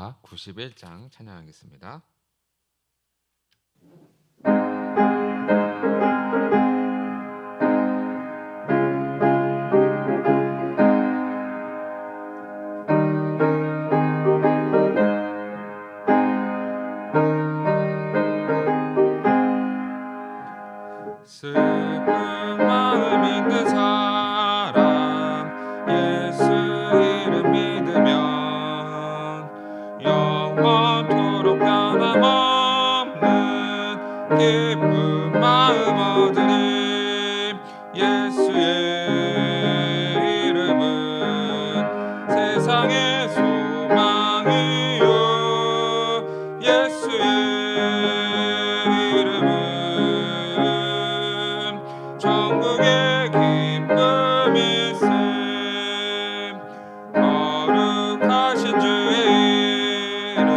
찬송가 91장 찬양하겠습니다. 슬픈 마음 있는 사람 예수 이름 믿으면 영원토록 변함없는 기쁜 마음 얻으리. 예수의 이름은 세상의 소망이요. 예수의 이름은 천국의 기쁨일세. 거룩하신 주의 이름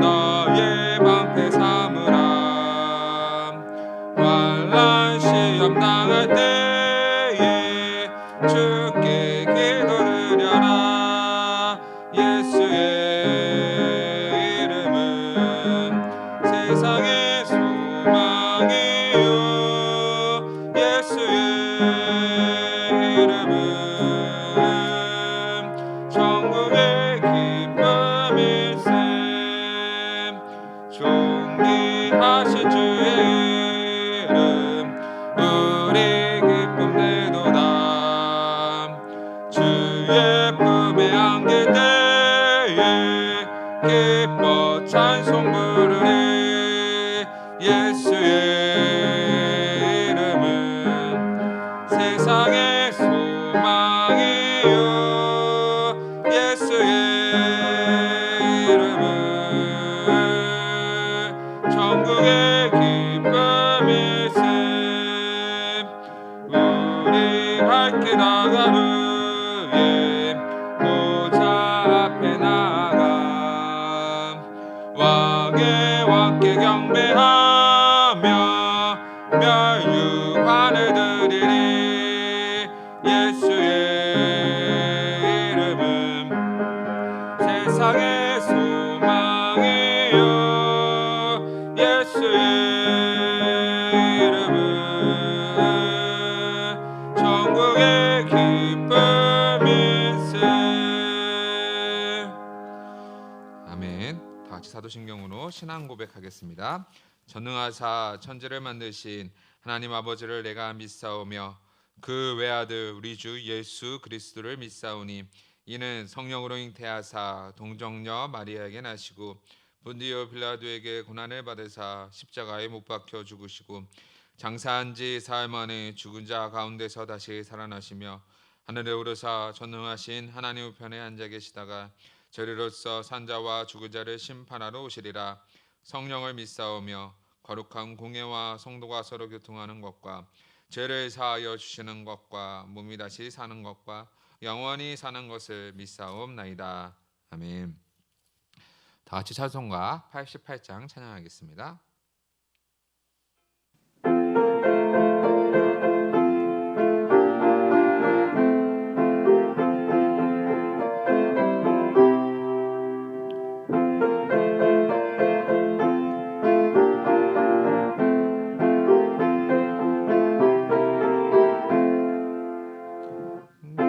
너의 방패 삼으라. 환난 시험 당할 때에 주께 기도드려라. 예수의 이름은 세상의 소망이요. 예수의 이름은 천국의 기쁨일세. 존귀하신 주의 이름 우리 기쁨 되도다. 주의 품에 안길 때에 기뻐 찬송 부르리. 예수의 이름은 세상의 소망이요. 예수의 이름은 천국의 기쁨일세. 우리 밝게 나가루에 보좌 앞에 나가 왕의 왕께 경배하며 멸류관을 드리리. 예수의 이름은 세상의 소망이요. 예수의 이름은 천국의 기쁨일세. 아멘. 다 같이 사도신경으로 신앙 고백하겠습니다. 전능하사 천지를 만드신 하나님 아버지를 내가 믿사오며 그 외아들 우리 주 예수 그리스도를 믿사오니 이는 성령으로 잉태하사 동정녀 마리아에게 나시고 본디오 빌라도에게 고난을 받으사 십자가에 못 박혀 죽으시고 장사한 지 사흘 만에 죽은 자 가운데서 다시 살아나시며 하늘에 오르사 전능하신 하나님 우편에 앉아 계시다가 저리로서 산자와 죽은 자를 심판하러 오시리라. 성령을 믿사오며 거룩한 공예와 성도가 서로 교통하는 것과 죄를 사하여 주시는 것과 몸이 다시 사는 것과 영원히 사는 것을 믿사옵나이다. 아멘. 다 같이 찬송가 88장 찬양하겠습니다.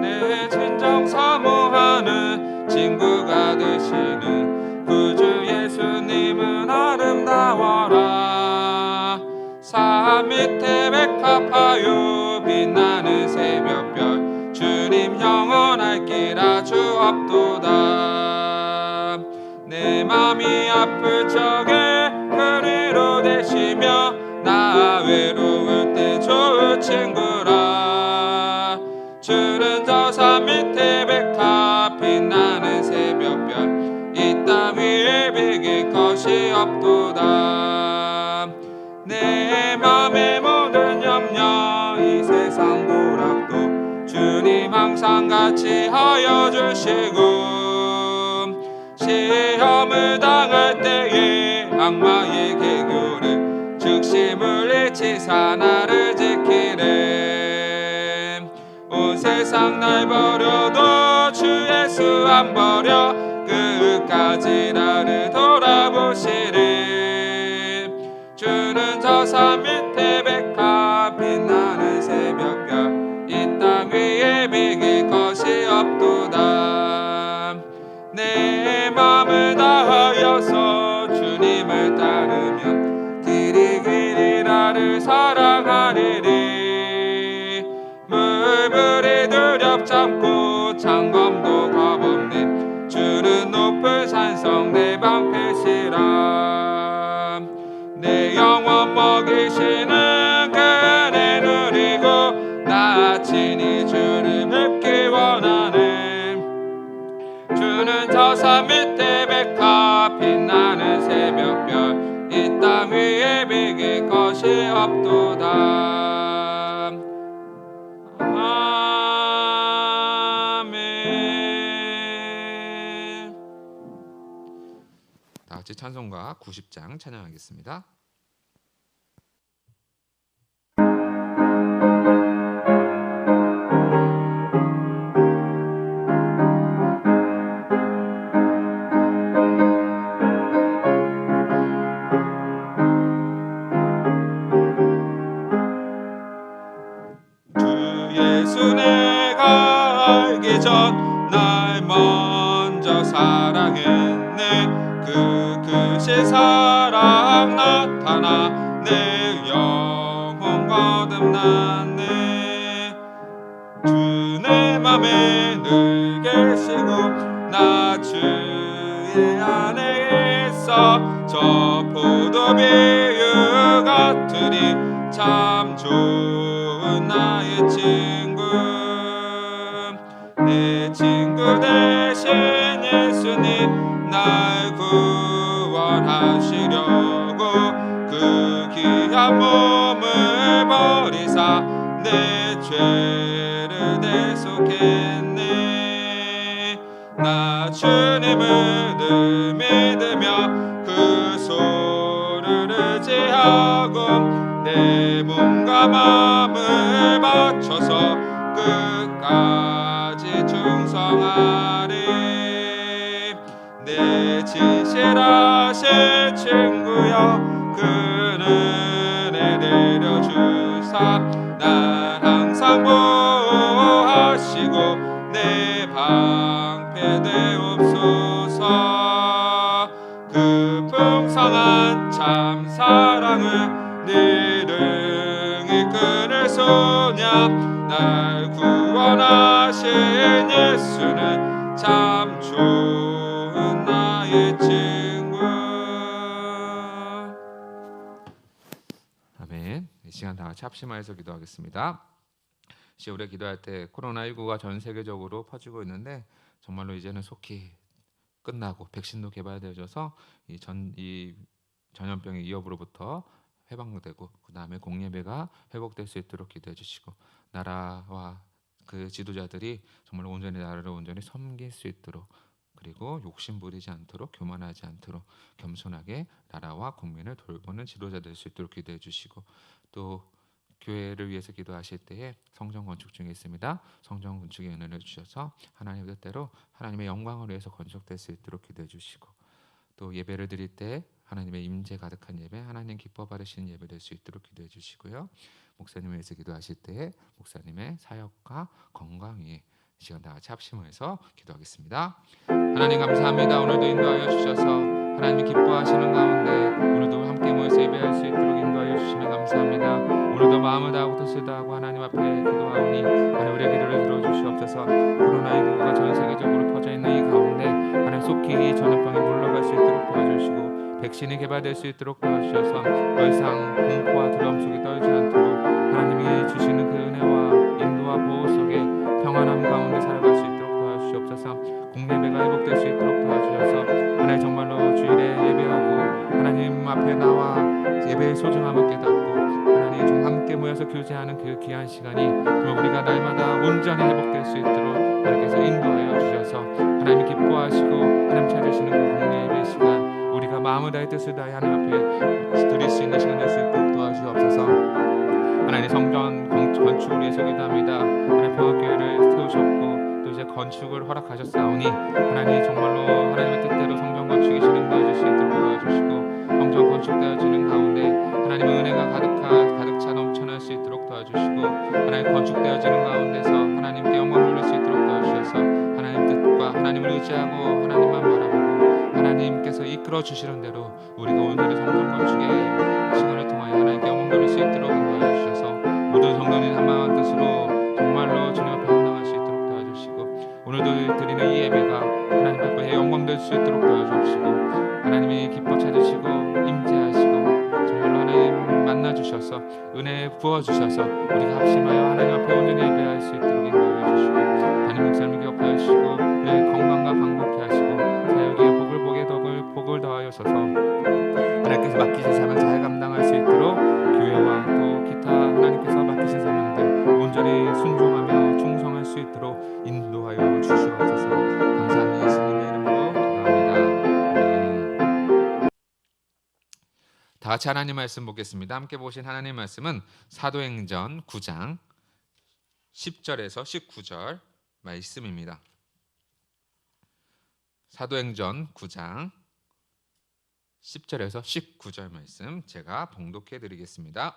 내 진정 사모하는 친구가 되시는 구주 예수님은 아름다워라. 산 밑에 백합하여 빛나는 새벽별 주님 영원할 길 아주 없도다. 내 맘이 아플 적에 그리로 되시며 나 외로울 때 좋은 친구라. 주는 저 산 밑에 백합 빛나는 새벽별 이 땅 위에 비길 것이 없도다. 내 맘의 모든 염려 이 세상 부락도 주님 항상 같이 하여 주시고 시험을 당할 때에 악마의 개교를 즉시 물리치사 나를 지키래. 온 세상 날 버려도 주 예수 안 버려. 끝까지 때까지 나를 돌아보시리. 주는 저 산 밑에 백합 빛나는 새벽별, 이 땅 위에 비길 것이 없도다. 내 맘을 다하여서 주님을 따르면 길이 나를 사랑하리리. 물불이 두렵 참고 창검도 겁없는 주는 높은 산성 내 방패시라. 내 영혼 먹이시는 그네 누리고 나 친히 주를 뵙기 원하네. 주는 저 산 밑에 백합 빛나는 새벽별, 이 땅 위에 비길 것이 없도다. 아멘. 다 같이 찬송가 90장 찬양하겠습니다. 예수 내가 알기 전 날 먼저 사랑했네. 그 크신 사랑 나타나 내 영혼 거듭났네. 주 내 맘에 늘 계시고 나 주의 안에 있어 저 포도비유 같으리 참 좋은 나의 친구. 내 친구 대신 예수님 날 구원하시려고 그 귀한 몸을 버리사 내 죄를 대속했네. 나 주님을 늘 믿으며 그 소를 의지하고 내 몸과 마음을 바쳐서 끝까지 충성하리. 내 진실하신 친구여 그 은혜 내려주사 날 항상 보호하시고 내 방패 되옵소서. 그 풍성한 참 사랑을 네 능히 끊을 소냐. 날 구원하신 예수는 참 좋은 나의 친구. 아멘. 이 시간 다 같이 합심하여서 기도하겠습니다. 우리가 기도할 때 코로나19가 전 세계적으로 퍼지고 있는데 정말로 이제는 속히 끝나고 백신도 개발되어져서 이 전염병의 위협으로부터 해방되고 그 다음에 공예배가 회복될 수 있도록 기도해 주시고 나라와 그 지도자들이 정말 온전히 나라를 온전히 섬길 수 있도록, 그리고 욕심 부리지 않도록, 교만하지 않도록 겸손하게 나라와 국민을 돌보는 지도자 될 수 있도록 기도해 주시고, 또 교회를 위해서 기도하실 때에 성전 건축 중에 있습니다. 성전 건축에 은혜를 주셔서 하나님의 뜻대로 하나님의 영광을 위해서 건축될 수 있도록 기도해 주시고, 또 예배를 드릴 때 하나님의 임재 가득한 예배, 하나님 기뻐 받으시는 예배 될 수 있도록 기도해 주시고요. 목사님을 위해서 기도하실 때에 목사님의 사역과 건강 위에 시간 다 같이 합심해서 기도하겠습니다. 하나님 감사합니다. 오늘도 인도하여 주셔서 하나님이 기뻐하시는 가운데 오늘도 함께 모여서 예배할 수 있도록 인도하여 주시면 감사합니다. 오늘도 마음을 다하고 뜻을 다하고 하나님 앞에 기도하오니 하나님 우리의 기도를 들어주시옵소서. 코로나19가 전 세계적으로 퍼져 있는 이 가운데 하나님 속히 이 전염병이 물러갈 수 있도록 도와주시고 백신이 개발될 수 있도록 도와주셔서 더 이상 공포와 두려움 속에 떨지 않도록 하나님이 주시는 그 은혜와 인도와 보호 속에 평안함 가운데 살아갈 수 있도록 도와주시옵소서. 공예배가 회복될 수 있도록 도와주셔서 하나님 정말로 주일에 예배하고 하나님 앞에 나와 예배의 소중함을 깨닫고 하나님 좀 함께 모여서 교제하는 그 귀한 시간이 정말 우리가 날마다 온전히 회복될 수 있도록 하나님께서 인도하여 주셔서 하나님이 기뻐하시고 하나님 찾으시는 그 공예 예배 시간 우리가 마음을 다해 뜻을 다해 하나님 앞에 드릴 수 있는 시간 될 수 있도록 도와주옵소서. 하나님 성전 건축을 위해서 기도합니다. 하나님 평화교회를 세우셨고 또 이제 건축을 허락하셨사오니 하나님 정말로 하나님의 뜻대로 성전 건축이 진행되어 주실 수 있도록 도와주시고 성전 건축되어지는 가운데 하나님의 은혜가 가득 차 넘쳐날 수 있도록 도와주시고 하나님 건축되어지는 가운데서 하나님께 영광을 돌릴 수 있도록 도와주셔서 하나님 뜻과 하나님을 의지하고 하나님만 바라보고 하나님께서 이끌어 주시는 대로 우리가 오늘의 성전 건축의 시간을 통하여 하나님께 영광 돌릴 수 있도록 인도하여 주셔서 모든 성도님 한마음 뜻으로 정말로 주님 앞에 감당할 수 있도록 도와주시고 오늘도 드리는 이 예배가 하나님 앞에 영광 될 수 있도록 도와주시고 하나님이 기뻐 찾으시고 임재하시고 정말로 하나님 만나 주셔서 은혜 부어 주셔서 우리가 합심하여 하나님 앞에 온전히 예배할 수 있도록 인도하여 주시고 담임 목사님 기억하여 주시고 늘 건강과 강복케 하시고 사역에 복을 더하여 주셔서 하나님께서 맡기신 사명 잘 감당할 수 있도록 교회와 또 기타 하나님께서 맡기신 사명들 온전히 순종하며 충성할 수 있도록 인도하여 주시옵소서. 감사합니다. 예수님의 이름으로 기도합니다. 다 같이 하나님 말씀 보겠습니다. 함께 보신 하나님 말씀은 사도행전 9장 10절에서 19절 말씀입니다. 사도행전 9장 10절에서 19절 말씀 제가 봉독해 드리겠습니다.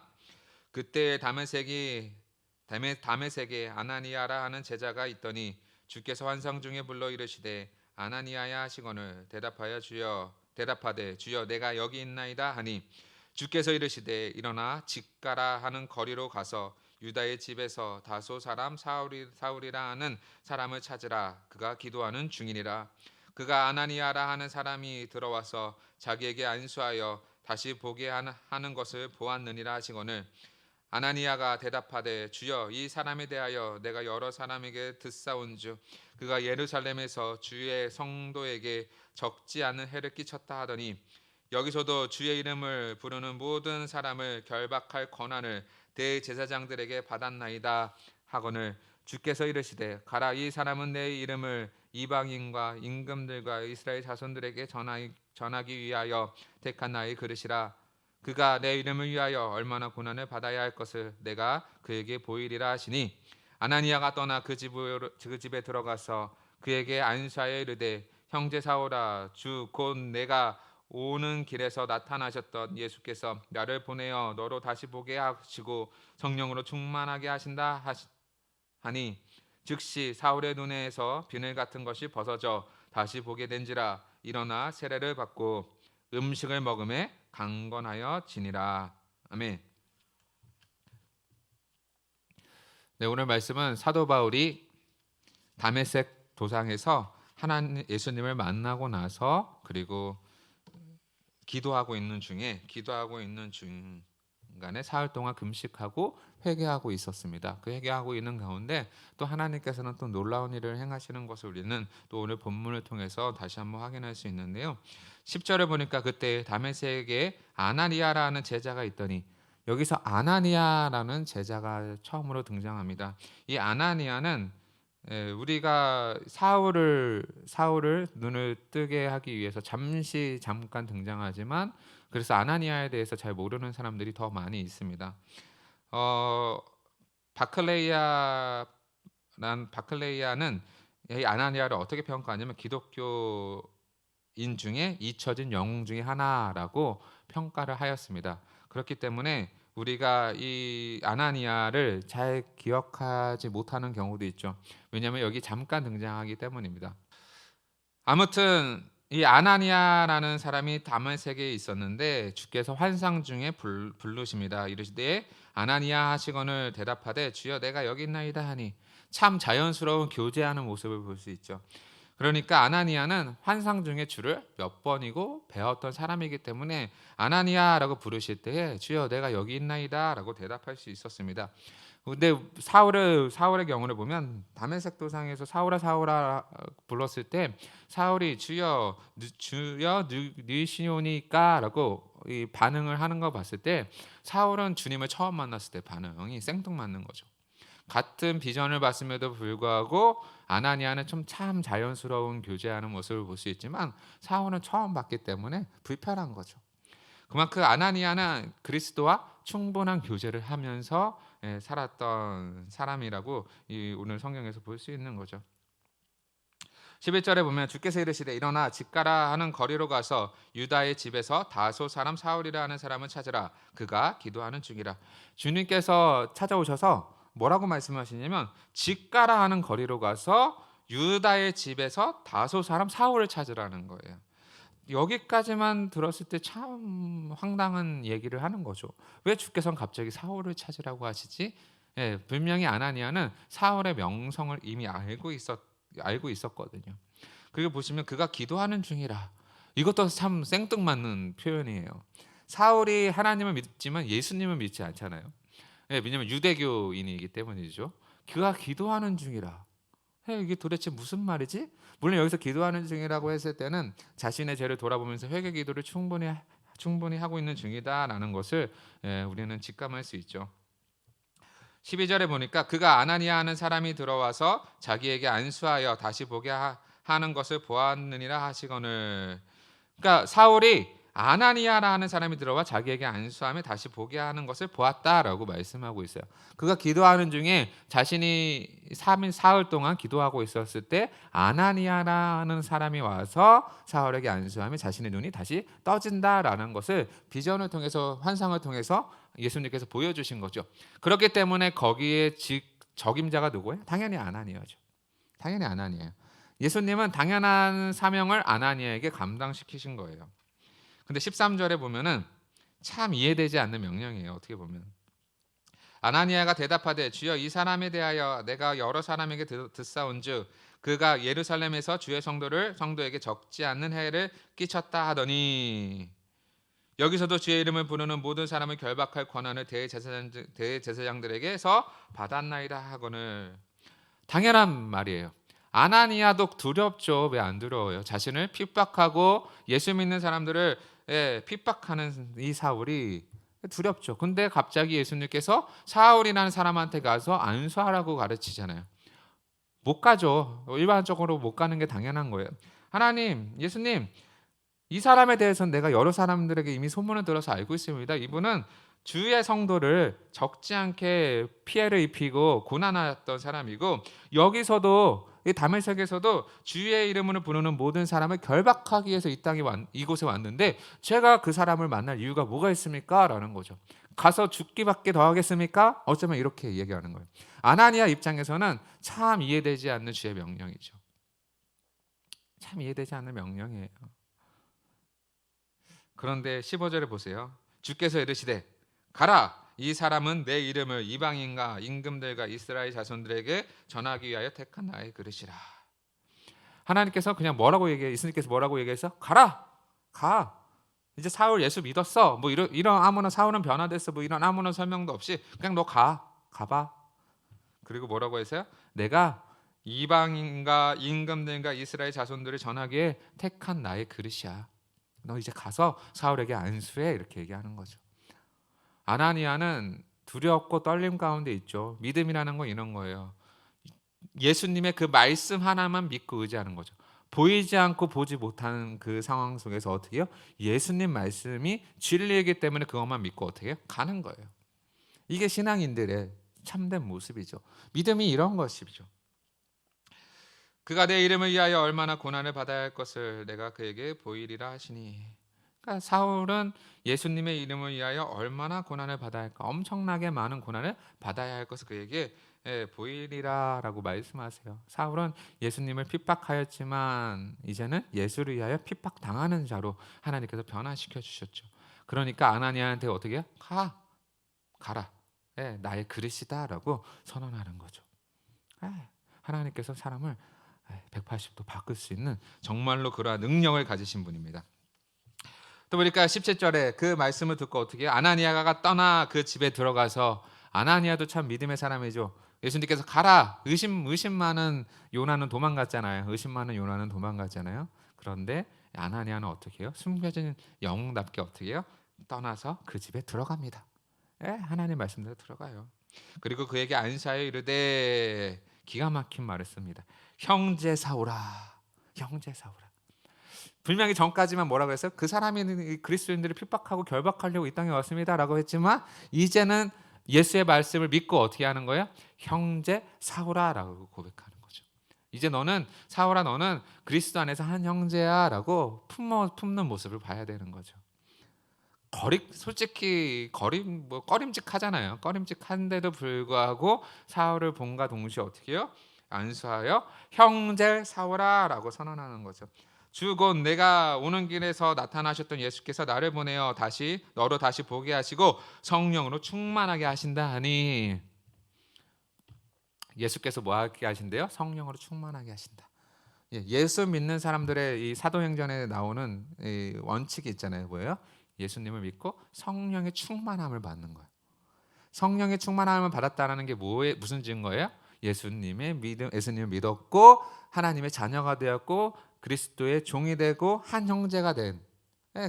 그때 다메섹에 아나니아라 하는 제자가 있더니 주께서 환상 중에 불러 이르시되 아나니아야 하시거늘 대답하되 주여 내가 여기 있나이다 하니 주께서 이르시되 일어나 직가라 하는 거리로 가서 유다의 집에서 다소 사람 사울이라 하는 사람을 찾으라. 그가 기도하는 중이니라. 그가 아나니아라 하는 사람이 들어와서 자기에게 안수하여 다시 보게 하는 것을 보았느니라 하시거늘 아나니아가 대답하되 주여 이 사람에 대하여 내가 여러 사람에게 듣사온즉 그가 예루살렘에서 주의 성도에게 적지 않은 해를 끼쳤다 하더니 여기서도 주의 이름을 부르는 모든 사람을 결박할 권한을 대제사장들에게 받았나이다 하거늘 주께서 이르시되 가라 이 사람은 내 이름을 이방인과 임금들과 이스라엘 자손들에게 전하기 위하여 택한 나의 그릇이라. 그가 내 이름을 위하여 얼마나 고난을 받아야 할 것을 내가 그에게 보이리라 하시니 아나니아가 떠나 그 집에 들어가서 그에게 안수하여 이르되 형제 사울아 주 곧 내가 오는 길에서 나타나셨던 예수께서 나를 보내어 너로 다시 보게 하시고 성령으로 충만하게 하신다 하니 즉시 사울의 눈에서 비늘 같은 것이 벗어져 다시 보게 된지라. 일어나 세례를 받고 음식을 먹음에 강건하여 지니라. 아멘. 네, 오늘 말씀은 사도 바울이 다메섹 도상에서 예수님을 만나고 나서 그리고 기도하고 있는 중간에 사흘 동안 금식하고 회개하고 있었습니다. 그 회개하고 있는 가운데 또 하나님께서는 또 놀라운 일을 행하시는 것을 우리는 또 오늘 본문을 통해서 다시 한번 확인할 수 있는데요. 10절을 보니까 그때 다메섹에 아나니아라는 제자가 있더니 여기서 아나니아라는 제자가 처음으로 등장합니다. 이 아나니아는 우리가 사울을 눈을 뜨게 하기 위해서 잠깐 등장하지만 그래서 아나니아에 대해서 잘 모르는 사람들이 더 많이 있습니다. 바클레이아는 이 아나니아를 어떻게 평가하냐면 기독교인 중에 잊혀진 영웅 중에 하나라고 평가를 하였습니다. 그렇기 때문에 우리가 이 아나니아를 잘 기억하지 못하는 경우도 있죠. 왜냐하면 여기 잠깐 등장하기 때문입니다. 아무튼 이 아나니아라는 사람이 다메섹에 있었는데 주께서 환상 중에 부르십니다. 이르시되 아나니아 하시거늘 대답하되 주여 내가 여기 있나이다 하니 참 자연스러운 교제하는 모습을 볼 수 있죠. 그러니까 아나니아는 환상 중에 주를 몇 번이고 배웠던 사람이기 때문에 아나니아라고 부르실 때에 주여 내가 여기 있나이다 라고 대답할 수 있었습니다. 근데 사울의 경우를 보면 다메섹 도상에서 사울아 불렀을 때 사울이 주여 누이시오니까라고 이 반응을 하는 거 봤을 때 사울은 주님을 처음 만났을 때 반응이 생뚱맞는 거죠. 같은 비전을 봤음에도 불구하고 아나니아는 참 자연스러운 교제하는 모습을 볼 수 있지만 사울은 처음 봤기 때문에 불편한 거죠. 그만큼 아나니아는 그리스도와 충분한 교제를 하면서 살았던 사람이라고 오늘 성경에서 볼 수 있는 거죠. 11절에 보면 주께서 이르시되 일어나 집 가라 하는 거리로 가서 유다의 집에서 다소 사람 사울이라 하는 사람을 찾으라. 그가 기도하는 중이라. 주님께서 찾아오셔서 뭐라고 말씀하시냐면 집 가라 하는 거리로 가서 유다의 집에서 다소 사람 사울을 찾으라는 거예요. 여기까지만 들었을 때 참 황당한 얘기를 하는 거죠. 왜 주께서는 갑자기 사울을 찾으라고 하시지? 예, 분명히 아나니아는 사울의 명성을 이미 알고 있었거든요. 그리고 보시면 그가 기도하는 중이라. 이것도 참 생뚱맞는 표현이에요. 사울이 하나님을 믿지만 예수님을 믿지 않잖아요. 예, 왜냐하면 유대교인이기 때문이죠. 그가 기도하는 중이라. 이게 도대체 무슨 말이지? 물론 여기서 기도하는 중이라고 했을 때는 자신의 죄를 돌아보면서 회개 기도를 충분히 하고 있는 중이다라는 것을 우리는 직감할 수 있죠. 12절에 보니까 그가 아나니아 하는 사람이 들어와서 자기에게 안수하여 다시 보게 하는 것을 보았느니라 하시거늘. 그러니까 사울이 아나니아라 하는 사람이 들어와 자기에게 안수하며 다시 보게 하는 것을 보았다라고 말씀하고 있어요. 그가 기도하는 중에 자신이 3일 사흘 동안 기도하고 있었을 때 아나니아라는 사람이 와서 사울에게 안수하며 자신의 눈이 다시 떠진다라는 것을 비전을 통해서 환상을 통해서 예수님께서 보여주신 거죠. 그렇기 때문에 거기에 적임자가 누구예요? 당연히 아나니아죠. 당연히 아나니아예요. 예수님은 당연한 사명을 아나니아에게 감당시키신 거예요. 근데 13절에 보면은 참 이해되지 않는 명령이에요. 어떻게 보면 아나니아가 대답하되 주여 이 사람에 대하여 내가 여러 사람에게 듣사온즉 그가 예루살렘에서 주의 성도에게 적지 않는 해를 끼쳤다 하더니 여기서도 주의 이름을 부르는 모든 사람을 결박할 권한을 대제사장들에게서 받았나이다 하거늘. 당연한 말이에요. 아나니아도 두렵죠. 왜 안 두려워요? 자신을 핍박하고 예수 믿는 사람들을 핍박하는 이 사울이 두렵죠. 근데 갑자기 예수님께서 사울이라는 사람한테 가서 안수하라고 가르치잖아요. 못 가죠. 일반적으로 못 가는 게 당연한 거예요. 하나님, 예수님, 이 사람에 대해서는 내가 여러 사람들에게 이미 소문을 들어서 알고 있습니다. 이분은 주의 성도를 적지 않게 피해를 입히고 고난하였던 사람이고 여기서도 이 다메섹에서도 주의 이름으로 부르는 모든 사람을 결박하기 위해서 이곳에 왔는데 제가 그 사람을 만날 이유가 뭐가 있습니까? 라는 거죠. 가서 죽기밖에 더 하겠습니까? 어쩌면 이렇게 얘기하는 거예요. 아나니아 입장에서는 참 이해되지 않는 주의 명령이죠. 참 이해되지 않는 명령이에요. 그런데 15절에 보세요. 주께서 이르시되 가라, 이 사람은 내 이름을 이방인과 임금들과 이스라엘 자손들에게 전하기 위하여 택한 나의 그릇이라. 하나님께서 그냥 예수님께서 뭐라고 얘기했어? 가라, 가. 이제 사울 예수 믿었어. 뭐 이런 아무런 사울은 변화됐어. 뭐 이런 아무런 설명도 없이 그냥 너 가봐. 그리고 뭐라고 했어요? 내가 이방인과 임금들과 이스라엘 자손들을 전하기에 택한 나의 그릇이야. 너 이제 가서 사울에게 안수해. 이렇게 얘기하는 거죠. 아나니아는 두렵고 떨림 가운데 있죠. 믿음이라는 건 이런 거예요. 예수님의 그 말씀 하나만 믿고 의지하는 거죠. 보이지 않고 보지 못하는 그 상황 속에서 어떻게 해요? 예수님 말씀이 진리이기 때문에 그것만 믿고 어떻게 해요? 가는 거예요. 이게 신앙인들의 참된 모습이죠. 믿음이 이런 것이죠. 그가 내 이름을 위하여 얼마나 고난을 받아야 할 것을 내가 그에게 보이리라 하시니. 그러니까 사울은 예수님의 이름을 위하여 얼마나 고난을 받아야 할까, 엄청나게 많은 고난을 받아야 할 것을 그에게 보이리라라고 말씀하세요. 사울은 예수님을 핍박하였지만 이제는 예수를 위하여 핍박당하는 자로 하나님께서 변화시켜 주셨죠. 그러니까 아나니아한테 어떻게 해요? 가라. 나의 그릇이다라고 선언하는 거죠. 하나님께서 사람을 180도 바꿀 수 있는 정말로 그러한 능력을 가지신 분입니다. 또 보니까 17절에 그 말씀을 듣고 어떻게 해요? 아나니아가 떠나 그 집에 들어가서, 아나니아도 참 믿음의 사람이죠. 예수님께서 가라. 의심 많은 요나는 도망갔잖아요. 그런데 아나니아는 어떻게 해요? 숨겨진 영웅답게 어떻게 해요? 떠나서 그 집에 들어갑니다. 하나님 말씀대로 들어가요. 그리고 그에게 안수하여 이르되, 기가 막힌 말을 씁니다. 형제 사울아. 분명히 전까지만 뭐라고 했어요? 그 사람이 그리스도인들을 핍박하고 결박하려고 이 땅에 왔습니다라고 했지만 이제는 예수의 말씀을 믿고 어떻게 하는 거예요? 형제 사울아라고 고백하는 거죠. 이제 너는 사울아 너는 그리스도 안에서 한 형제야라고 품는 모습을 봐야 되는 거죠. 솔직히 꺼림직하잖아요. 꺼림직한데도 불구하고 사울을 본과 동시에 어떻게 해요? 안수하여 형제 사울아라고 선언하는 거죠. 주 곧 내가 오는 길에서 나타나셨던 예수께서 나를 보내어 너로 다시 보게 하시고 성령으로 충만하게 하신다 하니, 예수께서 뭐 하게 하신대요? 성령으로 충만하게 하신다. 예수 믿는 사람들의 이 사도행전에 나오는 이 원칙이 있잖아요. 뭐예요? 예수님을 믿고 성령의 충만함을 받는 거예요. 성령의 충만함을 받았다는 게 무슨 증거예요? 예수님을 믿었고 하나님의 자녀가 되었고 그리스도의 종이 되고 한 형제가 된,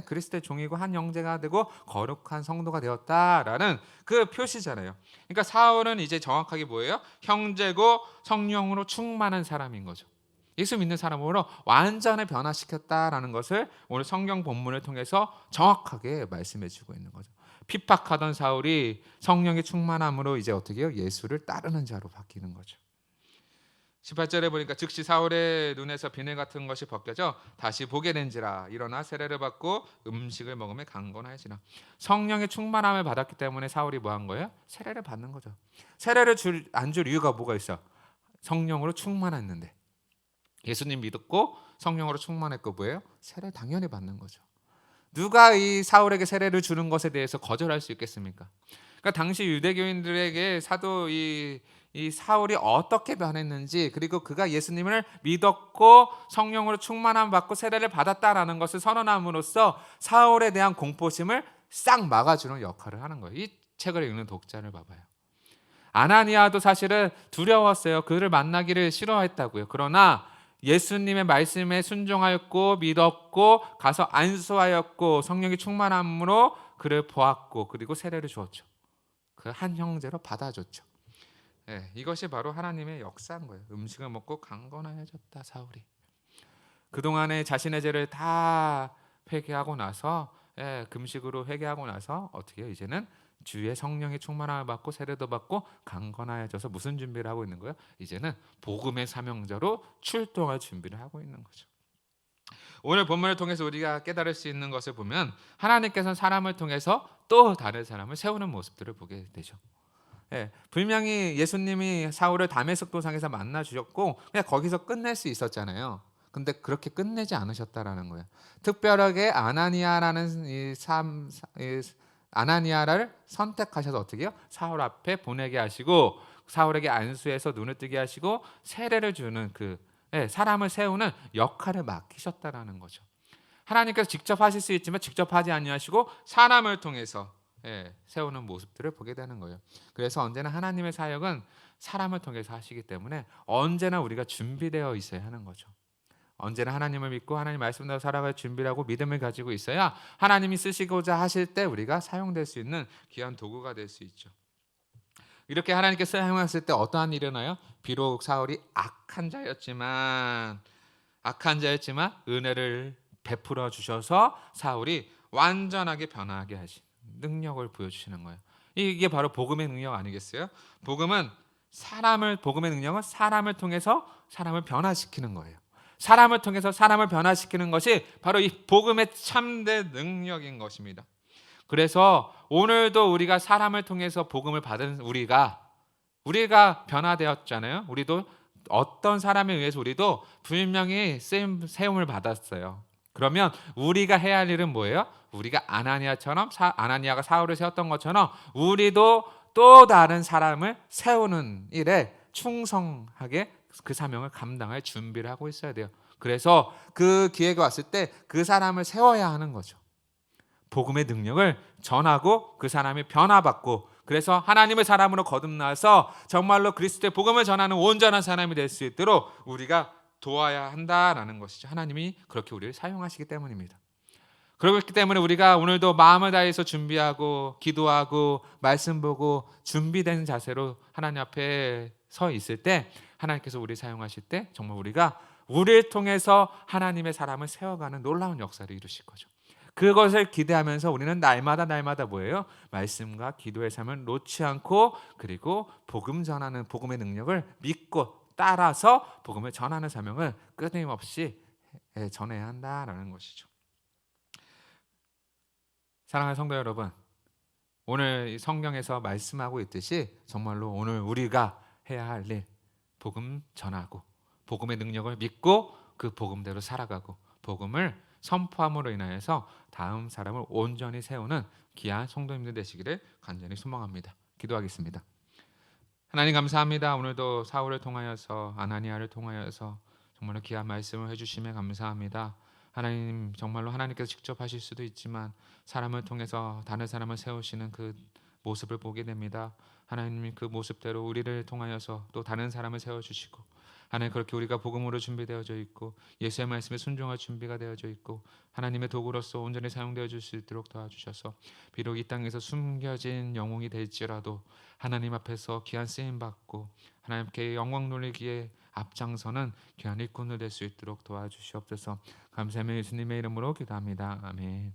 그리스도의 종이고 한 형제가 되고 거룩한 성도가 되었다라는 그 표시잖아요. 그러니까 사울은 이제 정확하게 뭐예요? 형제고 성령으로 충만한 사람인 거죠. 예수 믿는 사람으로 완전히 변화시켰다라는 것을 오늘 성경 본문을 통해서 정확하게 말씀해 주고 있는 거죠. 핍박하던 사울이 성령의 충만함으로 이제 어떻게 해요? 예수를 따르는 자로 바뀌는 거죠. 18절에 보니까 즉시 사울의 눈에서 비늘 같은 것이 벗겨져 다시 보게 된지라 일어나 세례를 받고 음식을 먹으며 강건하여지라. 성령의 충만함을 받았기 때문에 사울이 뭐 한 거예요? 세례를 받는 거죠. 세례를 안 줄 이유가 뭐가 있어? 성령으로 충만했는데. 예수님 믿었고 성령으로 충만했고 뭐예요? 세례 당연히 받는 거죠. 누가 이 사울에게 세례를 주는 것에 대해서 거절할 수 있겠습니까? 그러니까 당시 유대교인들에게 사도 이 사울이 어떻게 변했는지, 그리고 그가 예수님을 믿었고 성령으로 충만함 받고 세례를 받았다라는 것을 선언함으로써 사울에 대한 공포심을 싹 막아주는 역할을 하는 거예요. 이 책을 읽는 독자를 봐봐요. 아나니아도 사실은 두려웠어요. 그를 만나기를 싫어했다고요. 그러나 예수님의 말씀에 순종하였고 믿었고 가서 안수하였고 성령의 충만함으로 그를 보았고 그리고 세례를 주었죠. 그 한 형제로 받아줬죠. 이것이 바로 하나님의 역사인 거예요. 음식을 먹고 강건하여졌다 사울이. 그동안에 자신의 죄를 다 회개하고 나서 금식으로 회개하고 나서 어떻게 해요? 이제는 주의 성령의 충만함을 받고 세례도 받고 강건하여져서 무슨 준비를 하고 있는 거예요? 이제는 복음의 사명자로 출동할 준비를 하고 있는 거죠. 오늘 본문을 통해서 우리가 깨달을 수 있는 것을 보면 하나님께서는 사람을 통해서 또 다른 사람을 세우는 모습들을 보게 되죠. 분명히 예수님이 사울을 다메섹 도상에서 만나 주셨고 그냥 거기서 끝낼 수 있었잖아요. 근데 그렇게 끝내지 않으셨다라는 거예요. 특별하게 아나니아를 선택하셔서 어떻게 해요? 사울 앞에 보내게 하시고 사울에게 안수해서 눈을 뜨게 하시고 세례를 주는 사람을 세우는 역할을 맡기셨다라는 거죠. 하나님께서 직접 하실 수 있지만 직접 하지 아니하시고 사람을 통해서 세우는 모습들을 보게 되는 거예요. 그래서 언제나 하나님의 사역은 사람을 통해서 하시기 때문에 언제나 우리가 준비되어 있어야 하는 거죠. 언제나 하나님을 믿고 하나님 말씀대로 살아갈 준비를 하고 믿음을 가지고 있어야 하나님이 쓰시고자 하실 때 우리가 사용될 수 있는 귀한 도구가 될 수 있죠. 이렇게 하나님께서 사용하실 때 어떠한 일이 일어나요? 비록 사울이 악한 자였지만 은혜를 베풀어 주셔서 사울이 완전하게 변화하게 하신 능력을 보여주시는 거예요. 이게 바로 복음의 능력 아니겠어요? 복음의 능력은 사람을 통해서 사람을 변화시키는 거예요. 사람을 통해서 사람을 변화시키는 것이 바로 이 복음의 참된 능력인 것입니다. 그래서 오늘도 우리가 사람을 통해서 복음을 받은 우리가 변화되었잖아요. 우리도 어떤 사람에 의해서 우리도 분명히 세움을 받았어요. 그러면 우리가 해야 할 일은 뭐예요? 우리가 아나니아가 사울을 세웠던 것처럼 우리도 또 다른 사람을 세우는 일에 충성하게 그 사명을 감당할 준비를 하고 있어야 돼요. 그래서 그 기회가 왔을 때 그 사람을 세워야 하는 거죠. 복음의 능력을 전하고 그 사람이 변화받고 그래서 하나님의 사람으로 거듭나서 정말로 그리스도의 복음을 전하는 온전한 사람이 될 수 있도록 우리가 도와야 한다라는 것이죠. 하나님이 그렇게 우리를 사용하시기 때문입니다. 그렇기 때문에 우리가 오늘도 마음을 다해서 준비하고 기도하고 말씀 보고 준비된 자세로 하나님 앞에 서 있을 때 하나님께서 우리를 사용하실 때 정말 우리를 통해서 하나님의 사람을 세워가는 놀라운 역사를 이루실 거죠. 그것을 기대하면서 우리는 날마다 뭐예요? 말씀과 기도의 삶을 놓지 않고 그리고 복음 전하는 복음의 능력을 믿고 따라서 복음을 전하는 사명을 끊임없이 전해야 한다라는 것이죠. 사랑하는 성도 여러분, 오늘 이 성경에서 말씀하고 있듯이 정말로 오늘 우리가 해야 할 일, 복음 전하고 복음의 능력을 믿고 그 복음대로 살아가고 복음을 선포함으로 인하여서 다음 사람을 온전히 세우는 귀한 성도님들 되시기를 간절히 소망합니다. 기도하겠습니다. 하나님 감사합니다. 오늘도 사울을 통하여서 아나니아를 통하여서 정말로 귀한 말씀을 해주심에 감사합니다. 하나님 정말로 하나님께서 직접 하실 수도 있지만 사람을 통해서 다른 사람을 세우시는 그 모습을 보게 됩니다. 하나님 그 모습대로 우리를 통하여서 또 다른 사람을 세워주시고 하나님 그렇게 우리가 복음으로 준비되어져 있고 예수의 말씀에 순종할 준비가 되어져 있고 하나님의 도구로서 온전히 사용되어 줄 수 있도록 도와주셔서 비록 이 땅에서 숨겨진 영웅이 될지라도 하나님 앞에서 귀한 쓰임 받고 하나님께 영광 돌리기에 앞장서는 귀한 일꾼을 될 수 있도록 도와주시옵소서. 감사하며 예수님의 이름으로 기도합니다. 아멘.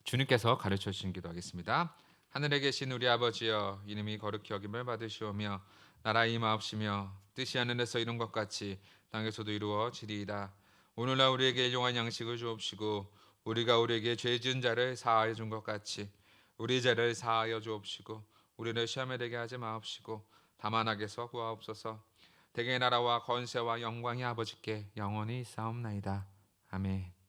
주님께서 가르쳐 주신 기도하겠습니다. 하늘에 계신 우리 아버지여, 이름이 거룩히 여김을 받으시오며 나라 임하옵시며 뜻이 하늘에서 이룬 것 같이 땅에서도 이루어지리이다. 오늘날 우리에게 일용할 양식을 주옵시고 우리가 우리에게 죄 지은 자를 사하여 준 것 같이 우리 죄를 사하여 주옵시고 우리를 시험에 들게 하지 마옵시고 다만 악에서 구하옵소서. 대개의 나라와 권세와 영광이 아버지께 영원히 있사옵나이다. 아멘.